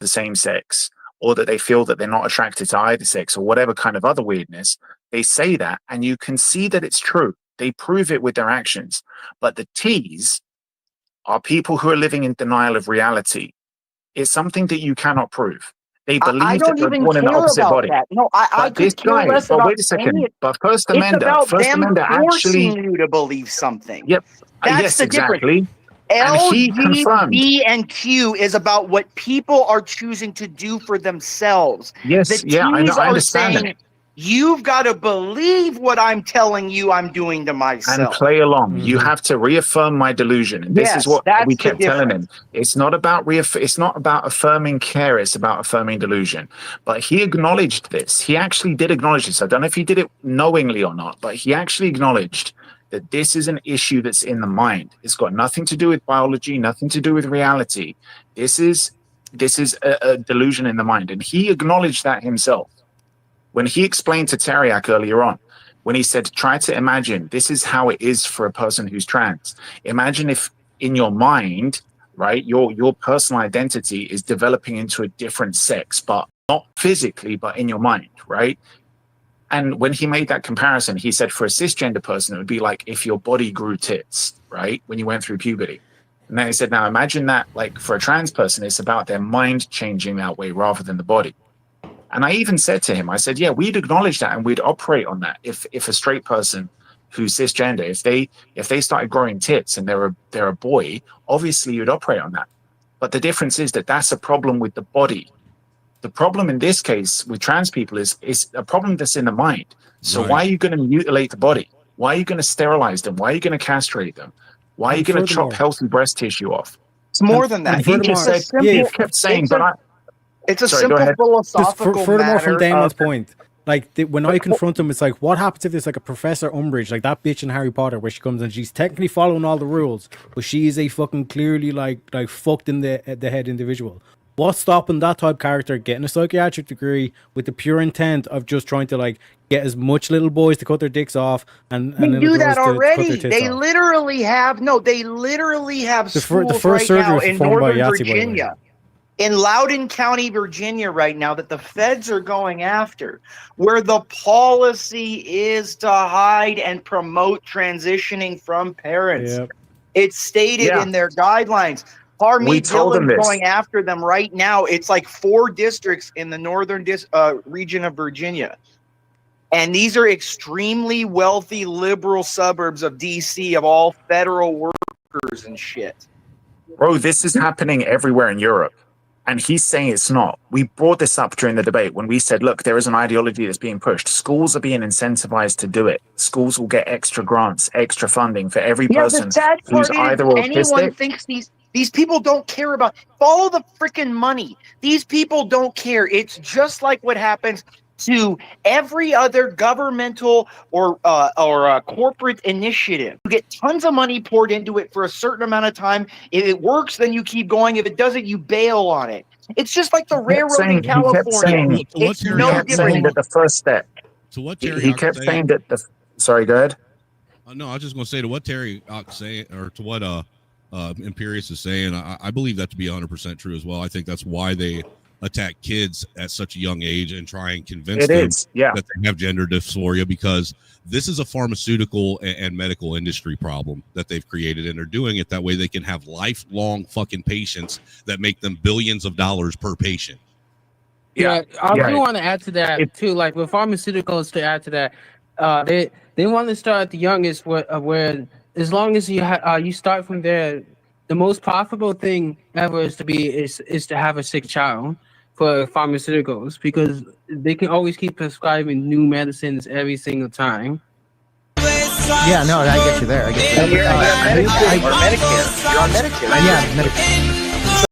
the same sex, or that they feel that they're not attracted to either sex, or whatever kind of other weirdness, they say that, and you can see that it's true. They prove it with their actions. But the T's are people who are living in denial of reality. It's something that you cannot prove. They believe that they're born in the opposite body. That. No, I could care less but about wait a second. But First it's Amendment, about First them Amendment forcing actually. you to believe something. Yep. That's yes, the difference. exactly. And he confirmed. LGBT and Q is about what people are choosing to do for themselves. Yes, the I T's understand saying, that. you've got to believe what I'm telling you I'm doing to myself. And play along. You have to reaffirm my delusion. And this is what we kept telling him. It's not about it's not about affirming care, it's about affirming delusion. But he acknowledged this. He actually did acknowledge this. I don't know if he did it knowingly or not, but he actually acknowledged that this is an issue that's in the mind. It's got nothing to do with biology, nothing to do with reality. This is a delusion in the mind. And he acknowledged that himself. When he explained to Teriak earlier on, when he said, try to imagine, this is how it is for a person who's trans. Imagine if in your mind, right, your personal identity is developing into a different sex, but not physically, but in your mind, right? And when he made that comparison, he said for a cisgender person, it would be like if your body grew tits, right, when you went through puberty. And then he said, now imagine that, like for a trans person, it's about their mind changing that way rather than the body. And I even said to him, I said, yeah, we'd acknowledge that and we'd operate on that. If a straight person who's cisgender, if they started growing tits and they're a boy, obviously you'd operate on that. But the difference is that that's a problem with the body. The problem in this case with trans people is a problem that's in the mind. So why are you going to mutilate the body? Why are you going to sterilize them? Why are you going to castrate them? Why are you going to chop healthy breast tissue off? It's more than that. He just said, he kept saying, it's a simple philosophical matter. Furthermore, from Damon's point, like when I confront him, it's like, what happens if there's like a Professor Umbridge, like that bitch in Harry Potter, where she comes and she's technically following all the rules, but she is a fucking clearly like fucked in the head individual. What's stopping that type of character getting a psychiatric degree with the pure intent of just trying to like get as much little boys to cut their dicks off and they do that already. They off. literally have schools the first right now in Northern Yahtzee, Virginia. In Loudoun County, Virginia, right now, that the feds are going after, where the policy is to hide and promote transitioning from parents. Yep. It's stated in their guidelines. Harmeet Dillon's going after them right now. It's like 4 districts in the northern region of Virginia. And these are extremely wealthy liberal suburbs of D.C. of all federal workers and shit. Bro, this is happening everywhere in Europe. And he's saying it's not. We brought this up during the debate when we said, look, there is an ideology that's being pushed. Schools are being incentivized to do it. Schools will get extra grants, extra funding for every person who's either autistic. Anyone thinks these people don't care about. Follow the freaking money. These people don't care. It's just like what happens to every other governmental or corporate initiative. You get tons of money poured into it for a certain amount of time. If it works, then you keep going. If it doesn't, you bail on it. It's just like the railroad in California. It's no different. That the first step. To what Terry he kept saying that the. Sorry, go ahead. No, I was just going to say to what Terry saying, or to what Imperius is saying. I believe that to be 100% true as well. I think that's why they attack kids at such a young age and try and convince them that they have gender dysphoria, because this is a pharmaceutical and medical industry problem that they've created, and they're doing it that way they can have lifelong fucking patients that make them billions of dollars per patient. I do want to add to that too, like with pharmaceuticals, to add to that, they want to start at the youngest, where as long as you start from there, the most profitable thing ever is to have a sick child for pharmaceuticals, because they can always keep prescribing new medicines every single time. Yeah, no, I get you there. You're on Medicare. Yeah, Medicare.